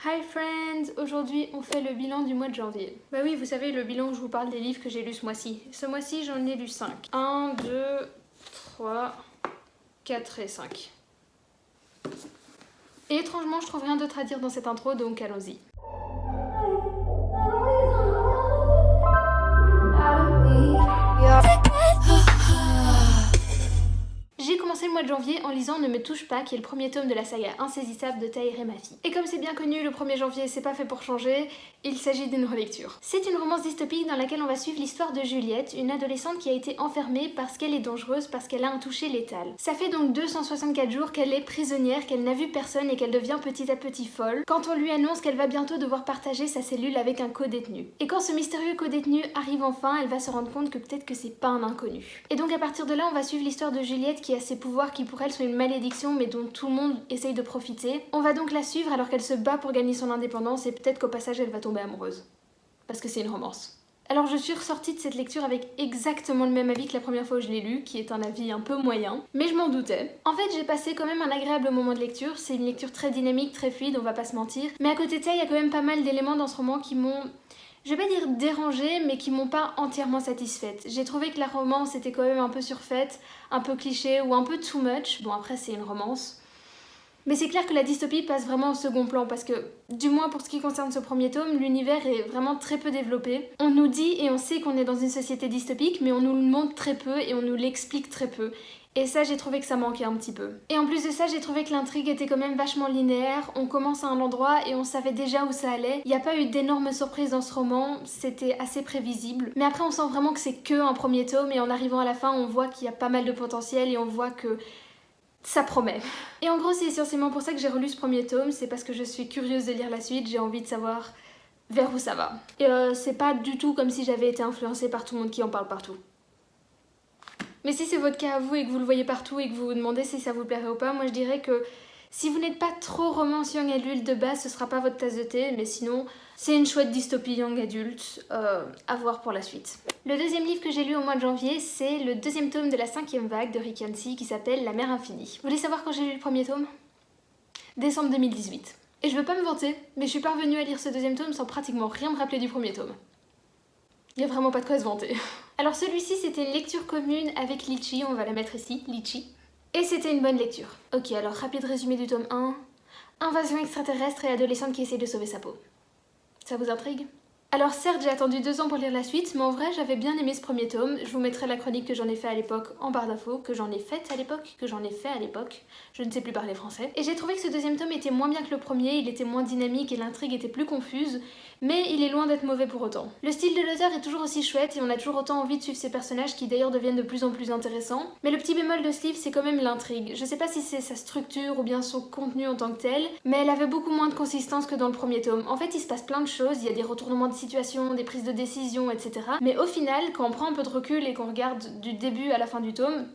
Hi friends! Aujourd'hui on fait le bilan du mois de janvier. Bah oui, vous savez, le bilan où je vous parle des livres que j'ai lus ce mois-ci. Ce mois-ci j'en ai lu 5. 1, 2, 3, 4 et 5. Et étrangement je trouve rien d'autre à dire dans cette intro, donc allons-y. J'ai commencé le mois de janvier en lisant Ne me touche pas, qui est le premier tome de la saga Insaisissable de Tahereh Mafi. Et comme c'est bien connu, le 1er janvier c'est pas fait pour changer, il s'agit d'une relecture. C'est une romance dystopique dans laquelle on va suivre l'histoire de Juliette, une adolescente qui a été enfermée parce qu'elle est dangereuse, parce qu'elle a un toucher létal. Ça fait donc 264 jours qu'elle est prisonnière, qu'elle n'a vu personne et qu'elle devient petit à petit folle, quand on lui annonce qu'elle va bientôt devoir partager sa cellule avec un co-détenu. Et quand ce mystérieux co-détenu arrive enfin, elle va se rendre compte que peut-être que c'est pas un inconnu. Et donc à partir de là, on va suivre l'histoire de Juliette qui a ses pouvoirs qui pour elle sont une malédiction mais dont tout le monde essaye de profiter. On va donc la suivre alors qu'elle se bat pour gagner son indépendance et peut-être qu'au passage elle va tomber amoureuse. Parce que c'est une romance. Alors je suis ressortie de cette lecture avec exactement le même avis que la première fois où je l'ai lu, qui est un avis un peu moyen, mais je m'en doutais. En fait j'ai passé quand même un agréable moment de lecture, c'est une lecture très dynamique, très fluide, on va pas se mentir, mais à côté de ça il y a quand même pas mal d'éléments dans ce roman qui m'ont... Je vais pas dire dérangée, mais qui m'ont pas entièrement satisfaite. J'ai trouvé que la romance était quand même un peu surfaite, un peu cliché ou un peu too much. Bon après c'est une romance. Mais c'est clair que la dystopie passe vraiment au second plan parce que, du moins pour ce qui concerne ce premier tome, l'univers est vraiment très peu développé. On nous dit et on sait qu'on est dans une société dystopique, mais on nous le montre très peu et on nous l'explique très peu. Et ça, j'ai trouvé que ça manquait un petit peu. Et en plus de ça, j'ai trouvé que l'intrigue était quand même vachement linéaire. On commence à un endroit et on savait déjà où ça allait. Il n'y a pas eu d'énormes surprises dans ce roman, c'était assez prévisible. Mais après, on sent vraiment que c'est que un premier tome et en arrivant à la fin, on voit qu'il y a pas mal de potentiel et on voit que ça promet. Et en gros, c'est essentiellement pour ça que j'ai relu ce premier tome, c'est parce que je suis curieuse de lire la suite, j'ai envie de savoir vers où ça va. Et c'est pas du tout comme si j'avais été influencée par tout le monde qui en parle partout. Mais si c'est votre cas à vous et que vous le voyez partout et que vous vous demandez si ça vous plairait ou pas, moi je dirais que si vous n'êtes pas trop romance young adulte de base, ce sera pas votre tasse de thé, mais sinon c'est une chouette dystopie young adulte à voir pour la suite. Le deuxième livre que j'ai lu au mois de janvier, c'est le deuxième tome de la 5e vague de Rick Yancey qui s'appelle La mer infinie. Vous voulez savoir quand j'ai lu le premier tome? Décembre 2018. Et je veux pas me vanter, mais je suis parvenue à lire ce deuxième tome sans pratiquement rien me rappeler du premier tome. Il y a vraiment pas de quoi se vanter. Alors celui-ci c'était une lecture commune avec Litchi, on va la mettre ici, Litchi. Et c'était une bonne lecture. Ok, alors rapide résumé du tome 1. Invasion extraterrestre et adolescente qui essaie de sauver sa peau. Ça vous intrigue? Alors certes j'ai attendu 2 ans pour lire la suite, mais en vrai j'avais bien aimé ce premier tome. Je vous mettrai la chronique que j'en ai fait à l'époque en barre d'infos, que j'en ai fait à l'époque, je ne sais plus parler français. Et j'ai trouvé que ce deuxième tome était moins bien que le premier, il était moins dynamique et l'intrigue était plus confuse, mais il est loin d'être mauvais pour autant. Le style de l'auteur est toujours aussi chouette et on a toujours autant envie de suivre ces personnages qui d'ailleurs deviennent de plus en plus intéressants. Mais le petit bémol de ce livre c'est quand même l'intrigue. Je sais pas si c'est sa structure ou bien son contenu en tant que tel, mais elle avait beaucoup moins de consistance que dans le premier tome. En fait il se passe plein de choses, il y a des retournements de situation, des prises de décision, etc. Mais au final, quand on prend un peu de recul et qu'on regarde du début à la fin du tome,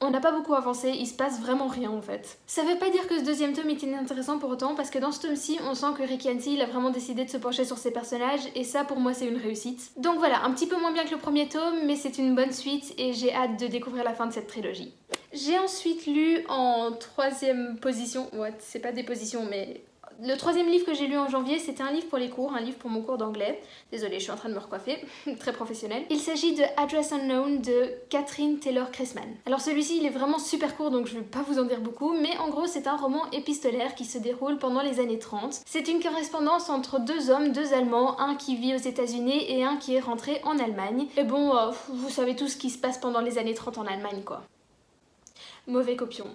on n'a pas beaucoup avancé, il se passe vraiment rien en fait. Ça veut pas dire que ce deuxième tome est inintéressant pour autant, parce que dans ce tome-ci, on sent que Rick Yancey il a vraiment décidé de se pencher sur ses personnages, et ça pour moi c'est une réussite. Donc voilà, un petit peu moins bien que le premier tome, mais c'est une bonne suite, et j'ai hâte de découvrir la fin de cette trilogie. J'ai ensuite lu en 3e position, ouais c'est pas des positions mais... Le 3e livre que j'ai lu en janvier, c'était un livre pour les cours, un livre pour mon cours d'anglais. Désolée, je suis en train de me recoiffer, très professionnel. Il s'agit de Address Unknown de Catherine Taylor Chrisman. Alors celui-ci, il est vraiment super court, donc je vais pas vous en dire beaucoup, mais en gros, c'est un roman épistolaire qui se déroule pendant les années 30. C'est une correspondance entre 2 hommes, 2 Allemands, un qui vit aux États-Unis et un qui est rentré en Allemagne. Et bon, vous savez tout ce qui se passe pendant les années 30 en Allemagne, quoi. Mauvais copion.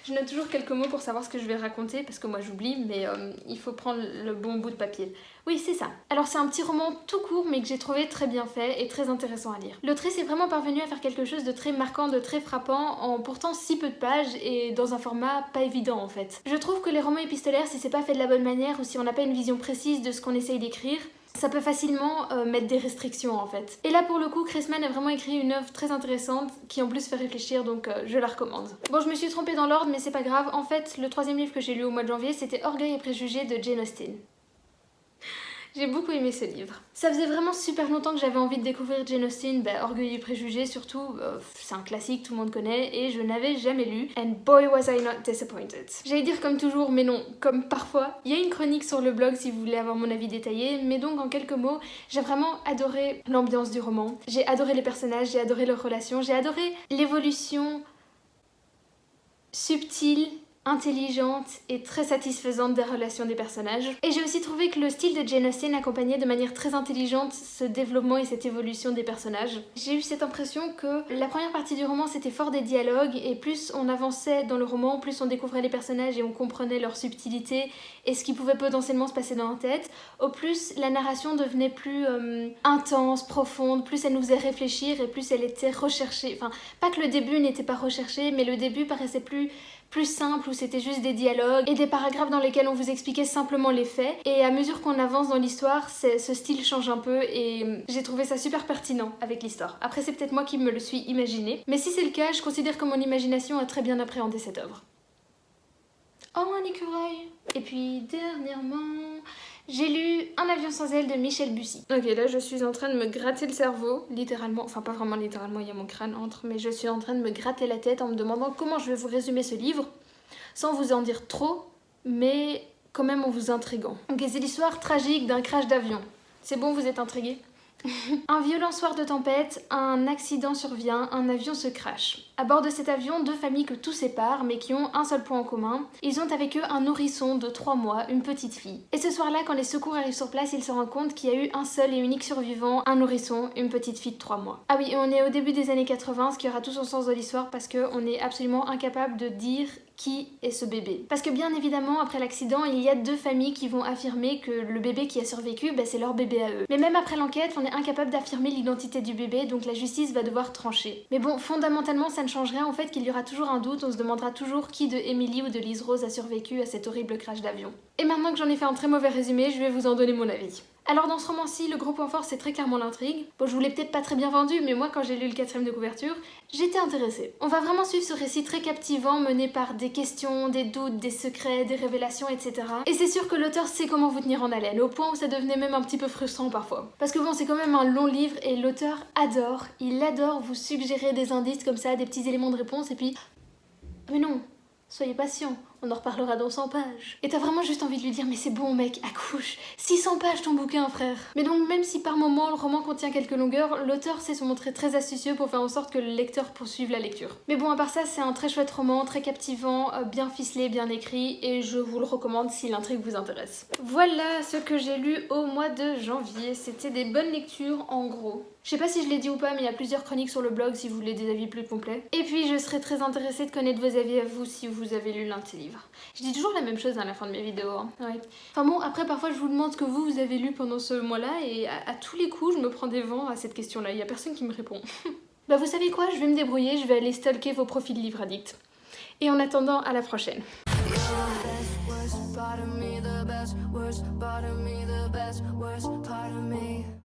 Je note toujours quelques mots pour savoir ce que je vais raconter parce que moi j'oublie, mais il faut prendre le bon bout de papier. Oui, c'est ça. Alors c'est un petit roman tout court mais que j'ai trouvé très bien fait et très intéressant à lire. L'autrice est vraiment parvenue à faire quelque chose de très marquant, de très frappant en pourtant si peu de pages et dans un format pas évident en fait. Je trouve que les romans épistolaires, si c'est pas fait de la bonne manière ou si on n'a pas une vision précise de ce qu'on essaye d'écrire, ça peut facilement mettre des restrictions en fait. Et là pour le coup, Chrisman a vraiment écrit une œuvre très intéressante qui en plus fait réfléchir, donc je la recommande. Bon, je me suis trompée dans l'ordre mais c'est pas grave. En fait, le 3e livre que j'ai lu au mois de janvier, c'était Orgueil et préjugés de Jane Austen. J'ai beaucoup aimé ce livre. Ça faisait vraiment super longtemps que j'avais envie de découvrir Jane Austen, Orgueil et Préjugés surtout, c'est un classique, tout le monde connaît, et je n'avais jamais lu. And boy was I not disappointed. J'allais dire comme toujours, mais non, comme parfois. Il y a une chronique sur le blog si vous voulez avoir mon avis détaillé, mais donc en quelques mots, j'ai vraiment adoré l'ambiance du roman, j'ai adoré les personnages, j'ai adoré leurs relations, j'ai adoré l'évolution subtile, intelligente et très satisfaisante des relations des personnages. Et j'ai aussi trouvé que le style de Jane Austen accompagnait de manière très intelligente ce développement et cette évolution des personnages. J'ai eu cette impression que la première partie du roman c'était fort des dialogues et plus on avançait dans le roman, plus on découvrait les personnages et on comprenait leur subtilité et ce qui pouvait potentiellement se passer dans leur tête, au plus la narration devenait plus intense, profonde, plus elle nous faisait réfléchir et plus elle était recherchée. Enfin, pas que le début n'était pas recherché, mais le début paraissait plus simple, où c'était juste des dialogues et des paragraphes dans lesquels on vous expliquait simplement les faits. Et à mesure qu'on avance dans l'histoire, ce style change un peu et j'ai trouvé ça super pertinent avec l'histoire. Après, c'est peut-être moi qui me le suis imaginé, mais si c'est le cas, je considère que mon imagination a très bien appréhendé cette œuvre. Oh, un écureuil! Et puis, dernièrement, j'ai lu Un avion sans aile de Michel Bussy. Ok, là je suis en train de me gratter le cerveau, littéralement, enfin pas vraiment littéralement, il y a mon crâne entre, mais je suis en train de me gratter la tête en me demandant comment je vais vous résumer ce livre, sans vous en dire trop, mais quand même en vous intriguant. Ok, c'est l'histoire tragique d'un crash d'avion. C'est bon, vous êtes intrigués? Un violent soir de tempête, un accident survient, un avion se crache. À bord de cet avion, deux familles que tout sépare, mais qui ont un seul point en commun. Ils ont avec eux un nourrisson de 3 mois, une petite fille. Et ce soir-là, quand les secours arrivent sur place, ils se rendent compte qu'il y a eu un seul et unique survivant, un nourrisson, une petite fille de 3 mois. Ah oui, et on est au début des années 80, ce qui aura tout son sens de l'histoire parce qu'on est absolument incapable de dire qui est ce bébé. Parce que bien évidemment, après l'accident, il y a deux familles qui vont affirmer que le bébé qui a survécu, c'est leur bébé à eux. Mais même après l'enquête, on est incapable d'affirmer l'identité du bébé, donc la justice va devoir trancher. Mais bon, fondamentalement, ça ne change rien au fait qu'il y aura toujours un doute, on se demandera toujours qui de Emily ou de Liz Rose a survécu à cet horrible crash d'avion. Et maintenant que j'en ai fait un très mauvais résumé, je vais vous en donner mon avis. Alors dans ce roman-ci, le gros point fort c'est très clairement l'intrigue. Bon, je vous l'ai peut-être pas très bien vendu, mais moi quand j'ai lu le 4e de couverture, j'étais intéressée. On va vraiment suivre ce récit très captivant mené par des questions, des doutes, des secrets, des révélations, etc. Et c'est sûr que l'auteur sait comment vous tenir en haleine, au point où ça devenait même un petit peu frustrant parfois. Parce que bon, c'est quand même un long livre et l'auteur adore, il adore vous suggérer des indices comme ça, des petits éléments de réponse et puis... Mais non, soyez patient, on en reparlera dans 100 pages. Et t'as vraiment juste envie de lui dire mais c'est bon mec, accouche, 600 pages ton bouquin frère. Mais donc même si par moments le roman contient quelques longueurs, l'auteur sait se montrer très astucieux pour faire en sorte que le lecteur poursuive la lecture. Mais bon à part ça c'est un très chouette roman, très captivant, bien ficelé, bien écrit et je vous le recommande si l'intrigue vous intéresse. Voilà ce que j'ai lu au mois de janvier, c'était des bonnes lectures en gros. Je sais pas si je l'ai dit ou pas, mais il y a plusieurs chroniques sur le blog si vous voulez des avis plus complets. Et puis je serais très intéressée de connaître vos avis à vous si vous avez lu l'un de ces livres. Je dis toujours la même chose à la fin de mes vidéos. Hein. Ouais. Enfin bon, après parfois je vous demande ce que vous avez lu pendant ce mois-là et à tous les coups je me prends des vents à cette question-là. Il y a personne qui me répond. Bah vous savez quoi, je vais me débrouiller, je vais aller stalker vos profils livres addicts. Et en attendant, à la prochaine.